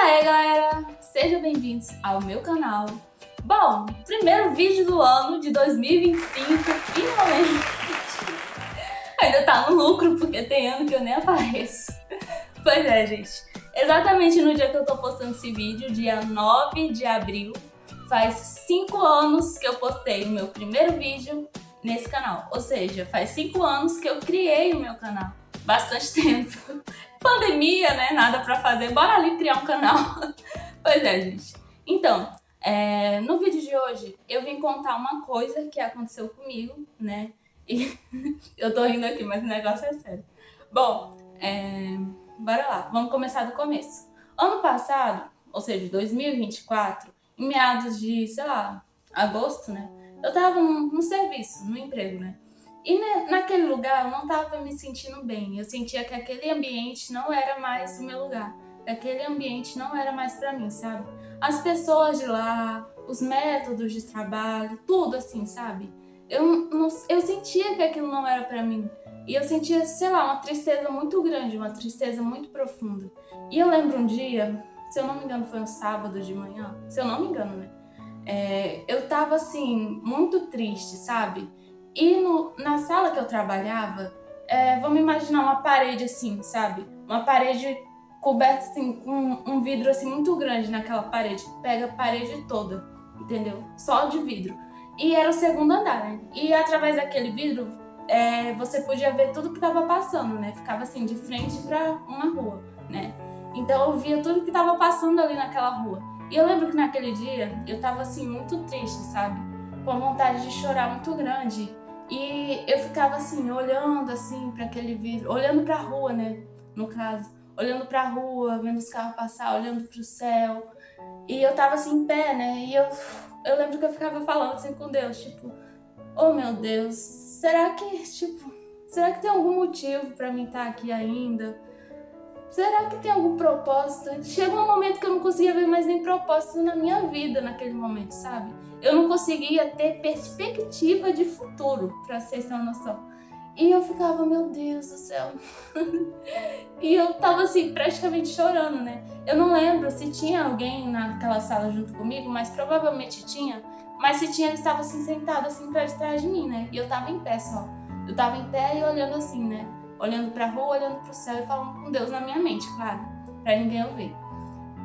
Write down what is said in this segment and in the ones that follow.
aí, galera? Sejam bem-vindos ao meu canal. Bom, primeiro vídeo do ano de 2025, finalmente. Ainda tá no lucro, porque tem ano que eu nem apareço. Pois é, gente. Exatamente no dia que eu tô postando esse vídeo, dia 9 de abril, faz 5 anos que eu postei o meu primeiro vídeo nesse canal. Ou seja, faz 5 anos que eu criei o meu canal. Bastante tempo. Pandemia, né? Nada pra fazer. Bora ali criar um canal. Pois é, gente. Então, no vídeo de hoje, eu vim contar uma coisa que aconteceu comigo, né? E eu tô rindo aqui, mas o negócio é sério. Bom, bora lá. Vamos começar do começo. Ano passado, ou seja, 2024, em meados de, sei lá, agosto, né? Eu tava no serviço, no emprego, né? E naquele lugar eu não tava me sentindo bem. Eu sentia que aquele ambiente não era mais o meu lugar. Aquele ambiente não era mais pra mim, sabe? As pessoas de lá, os métodos de trabalho, tudo assim, sabe? Eu sentia que aquilo não era pra mim. E eu sentia, sei lá, uma tristeza muito grande, uma tristeza muito profunda. E eu lembro um dia, se eu não me engano foi um sábado de manhã, se eu não me engano, né? Eu tava assim, muito triste, sabe? E na sala que eu trabalhava, vamos imaginar uma parede assim, sabe? Uma parede coberta assim, com um vidro assim muito grande naquela parede, que pega a parede toda, entendeu? Só de vidro. E era o segundo andar, né? E através daquele vidro, você podia ver tudo que tava passando, né? Ficava assim, de frente pra uma rua, né? Então eu via tudo que tava passando ali naquela rua. E eu lembro que naquele dia, eu tava assim, muito triste, sabe? Com vontade de chorar muito grande. E eu ficava assim, olhando assim para aquele vidro, olhando para a rua, né, no caso, olhando para a rua, vendo os carros passar, olhando para o céu. E eu tava assim em pé, né? E eu lembro que eu ficava falando assim com Deus, tipo, oh meu Deus, será que tem algum motivo para mim estar aqui ainda? Será que tem algum propósito? Chegou um momento que eu não conseguia ver mais nem propósito na minha vida naquele momento, sabe? Eu não conseguia ter perspectiva de futuro, pra vocês terem uma noção. E eu ficava, meu Deus do céu. E eu tava assim, praticamente chorando, né? Eu não lembro se tinha alguém naquela sala junto comigo, mas provavelmente tinha. Mas se tinha, ele estava assim, sentado assim pra trás de mim, né? E eu tava em pé só. Eu tava em pé e olhando assim, né? Olhando pra rua, olhando pro céu e falando com Deus na minha mente, claro, pra ninguém ouvir.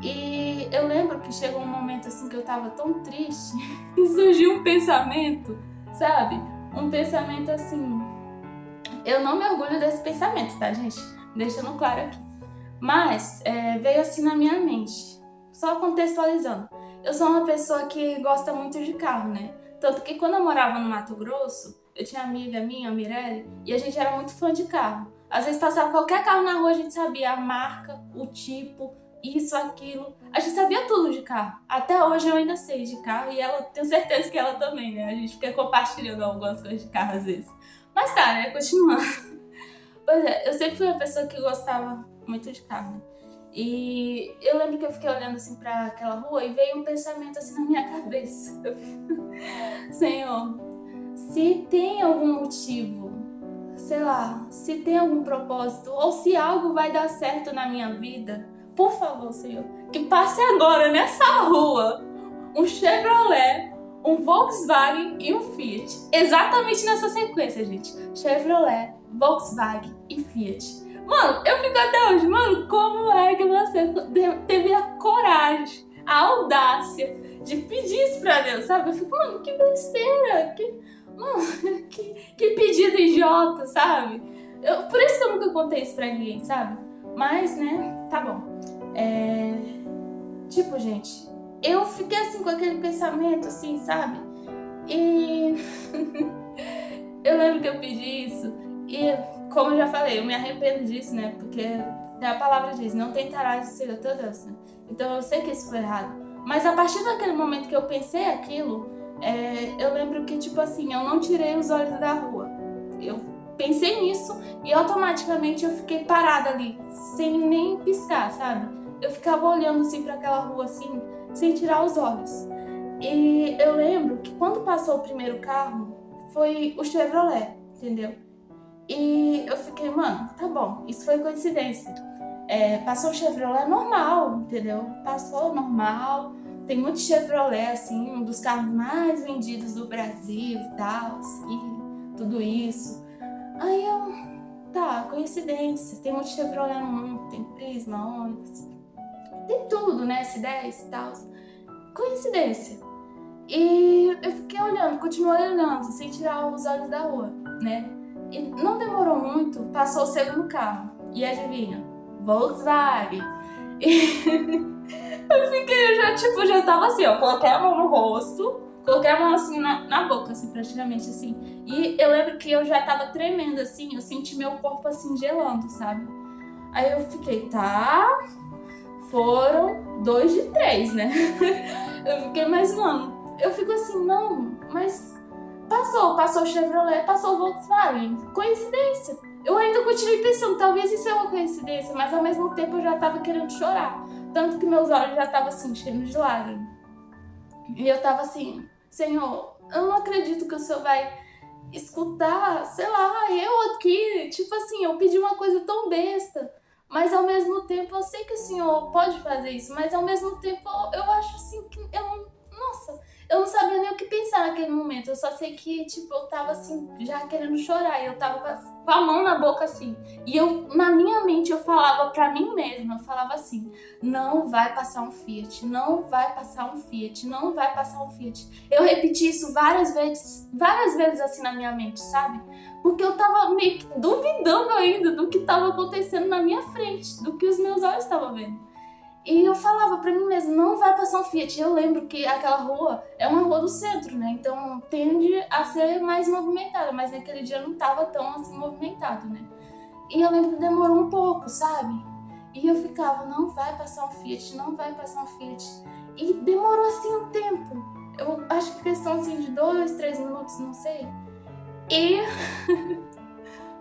E eu lembro que chegou um momento assim que eu tava tão triste e surgiu um pensamento, sabe? Um pensamento assim. Eu não me orgulho desse pensamento, tá, gente? Deixando claro aqui. Mas veio assim na minha mente, só contextualizando. Eu sou uma pessoa que gosta muito de carro, né? Tanto que quando eu morava no Mato Grosso, eu tinha amiga minha, a Mirelle, e a gente era muito fã de carro. Às vezes passava qualquer carro na rua, a gente sabia a marca, o tipo, isso, aquilo. A gente sabia tudo de carro. Até hoje eu ainda sei de carro e ela, tenho certeza que ela também, né? A gente fica compartilhando algumas coisas de carro às vezes. Mas tá, né? Continuando. Pois é, eu sempre fui uma pessoa que gostava muito de carro, né? E eu lembro que eu fiquei olhando assim pra aquela rua e veio um pensamento assim na minha cabeça. Senhor, se tem algum motivo, sei lá, se tem algum propósito ou se algo vai dar certo na minha vida, por favor, Senhor, que passe agora nessa rua um Chevrolet, um Volkswagen e um Fiat. Exatamente nessa sequência, gente. Chevrolet, Volkswagen e Fiat. Mano, eu fico até hoje, mano, como é que você teve a coragem, a audácia de pedir isso pra Deus, sabe? Eu fico, mano, que besteira, que pedido idiota, sabe? Por isso que eu nunca contei isso pra ninguém, sabe? Mas, né, tá bom. Tipo, gente, eu fiquei assim com aquele pensamento, assim, sabe? E eu lembro que eu pedi isso e, como eu já falei, eu me arrependo disso, né? Porque a palavra diz, não tentarás ser o teu Deus, né? Então eu sei que isso foi errado. Mas a partir daquele momento que eu pensei aquilo, eu lembro que, tipo assim, eu não tirei os olhos da rua. Eu pensei nisso e automaticamente eu fiquei parada ali, sem nem piscar, sabe? Eu ficava olhando assim pra aquela rua assim, sem tirar os olhos. E eu lembro que quando passou o primeiro carro, foi o Chevrolet, entendeu? E eu fiquei, mano, tá bom, isso foi coincidência. Passou o Chevrolet normal, entendeu? Passou normal. Tem muito Chevrolet, assim, um dos carros mais vendidos do Brasil e tal, e tudo isso. Aí tá, coincidência. Tem muito Chevrolet no mundo, tem Prisma, Onix, tem tudo, né? S10 e tal. Coincidência. E eu fiquei olhando, continuei olhando, sem tirar os olhos da rua, né? E não demorou muito, passou o segundo carro. E adivinha? Volkswagen. Eu já tava assim, ó, coloquei a mão no rosto, coloquei a mão assim na boca, assim, praticamente assim. E eu lembro que eu já tava tremendo, assim, eu senti meu corpo assim gelando, sabe? Aí eu fiquei, tá, foram 2 de 3, né? Eu fiquei, mas mano, eu fico assim, não, mas passou o Chevrolet, passou o Volkswagen, coincidência. Eu ainda continuei pensando, talvez isso é uma coincidência, mas ao mesmo tempo eu já tava querendo chorar. Tanto que meus olhos já estavam assim, cheios de lágrimas. E eu tava assim, Senhor, eu não acredito que o Senhor vai escutar, sei lá, eu aqui, tipo assim, eu pedi uma coisa tão besta. Mas ao mesmo tempo eu sei que o Senhor pode fazer isso, mas ao mesmo tempo eu acho assim que eu não sabia nem o que pensar naquele momento. Eu só sei que, tipo, eu tava assim, já querendo chorar. E eu tava com a mão na boca assim. E eu, na minha mente, eu falava pra mim mesma, eu falava assim, não vai passar um Fiat, não vai passar um Fiat, não vai passar um Fiat. Eu repeti isso várias vezes assim na minha mente, sabe? Porque eu tava meio que duvidando ainda do que tava acontecendo na minha frente, do que os meus olhos estavam vendo. E eu falava pra mim mesma, não vai passar um Fiat. E eu lembro que aquela rua é uma rua do centro, né? Então tende a ser mais movimentada, mas naquele dia não tava tão assim movimentado, né? E eu lembro que demorou um pouco, sabe? E eu ficava, não vai passar um Fiat, não vai passar um Fiat. E demorou assim um tempo. Eu acho que questão assim de 2, 3 minutos, não sei. E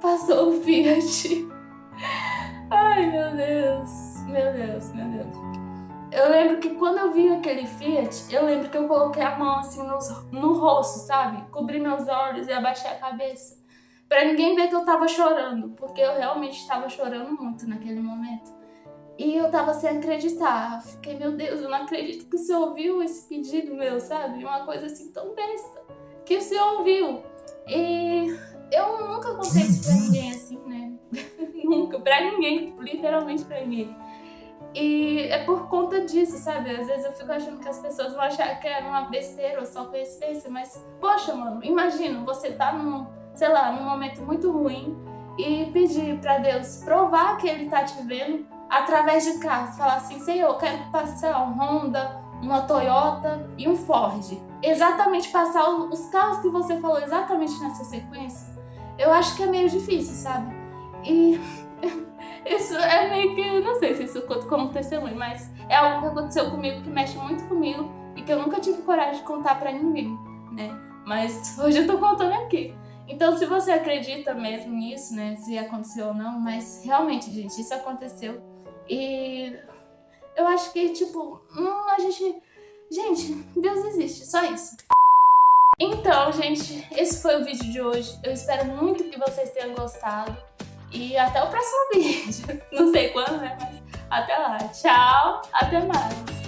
passou o Fiat. Ai, meu Deus. Meu Deus, meu Deus. Eu lembro que quando eu vi aquele Fiat, eu lembro que eu coloquei a mão assim no rosto, sabe? Cobri meus olhos e abaixei a cabeça. Pra ninguém ver que eu tava chorando, porque eu realmente tava chorando muito naquele momento. E eu tava sem acreditar. Eu fiquei, meu Deus, eu não acredito que o Senhor ouviu esse pedido meu, sabe? Uma coisa assim tão besta que o Senhor ouviu. E eu nunca contei isso pra ninguém assim, né? Nunca, pra ninguém, literalmente pra ninguém. E é por conta disso, sabe? Às vezes eu fico achando que as pessoas vão achar que é uma besteira ou só coincidência, mas, poxa, mano, imagina, você tá num momento muito ruim e pedir pra Deus provar que Ele tá te vendo através de carros. Falar assim, Senhor, eu quero passar um Honda, uma Toyota e um Ford. Exatamente passar os carros que você falou exatamente nessa sequência. Eu acho que é meio difícil, sabe? E isso é meio que, não sei se isso conta como testemunho, mas é algo que aconteceu comigo, que mexe muito comigo e que eu nunca tive coragem de contar pra ninguém, né? Mas hoje eu tô contando aqui. Então, se você acredita mesmo nisso, né, se aconteceu ou não, mas realmente, gente, isso aconteceu. E eu acho que, tipo, gente, Deus existe, só isso. Então, gente, esse foi o vídeo de hoje. Eu espero muito que vocês tenham gostado. E até o próximo vídeo. Não sei quando, né? Mas até lá. Tchau, até mais.